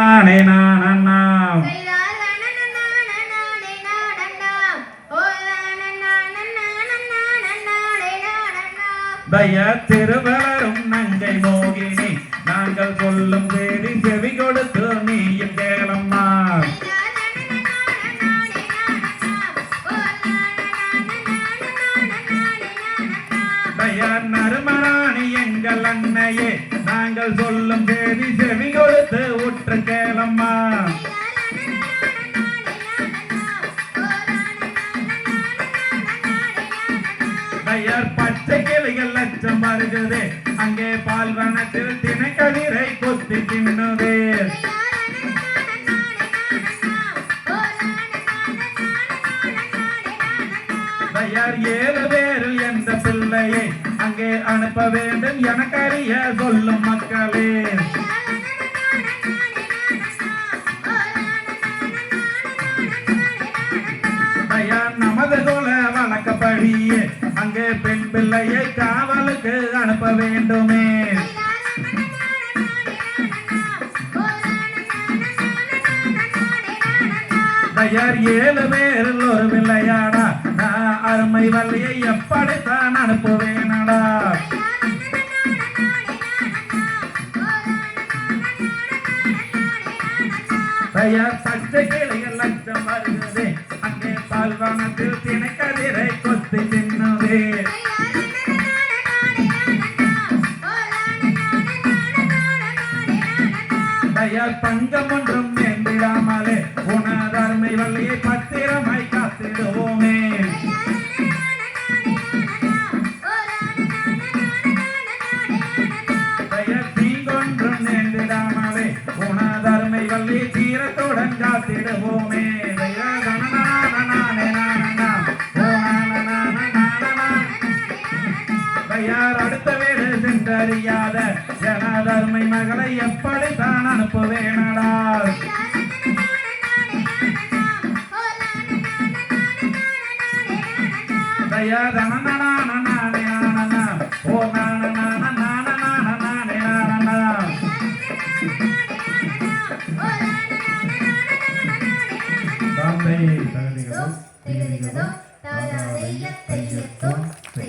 நானே நானண்ணா தய திருவளரும் நங்கை மோகினி நாங்கள் சொல்லும் தேதி செவி கொடுத்து நீயும் கேளம்மா தயார் நறுமராணி எங்கள் அன்னையே நாங்கள் சொல்லும் தேதி செவி கொடுத்து உற்று கேளம்மா தயார் பச்சை கிளைகள் லட்சம் வருகிறது அங்கே பால்வனத்தில் தினக்கதிரை கொத்தி தின்னுதே தயார் 7 பேரில் எந்த பிள்ளையை அங்கே அனுப்ப வேண்டும் எனக்கறிய சொல்லும் மக்களே தயார் நமது குல வழக்கப்படியே அங்கே பெண் பிள்ளையை காவலுக்கு அனுப்ப வேண்டுமே தயார் 7 பேரில் ஒரு பிள்ளையாடா நான் அருமை வள்ளியை எப்படித்தான் அனுப்புவேனடா தயார் பச்சை கிளைகள் லட்சம் வருகிறது அங்கே பால்வனத்தில் தினக்கதிரை கொத்தி தின்னுதே தயார் பங்கம் ஒன்றும் நேர்ந்திடாமலே உணர்மை வள்ளியை பத்திரமாய் காத்திடுவோமே தயார் தீங்கொன்றும் நேர்ந்திடாமலே உணர்மை வள்ளியை தீரத்துடன் காத்திடுவோமே தயார் அடுத்த வீடு சென்றறியாத ஜனதர்மை மகளை எப்படித்தான் அனுப்புவேனடா தயார் ஓ தந்தை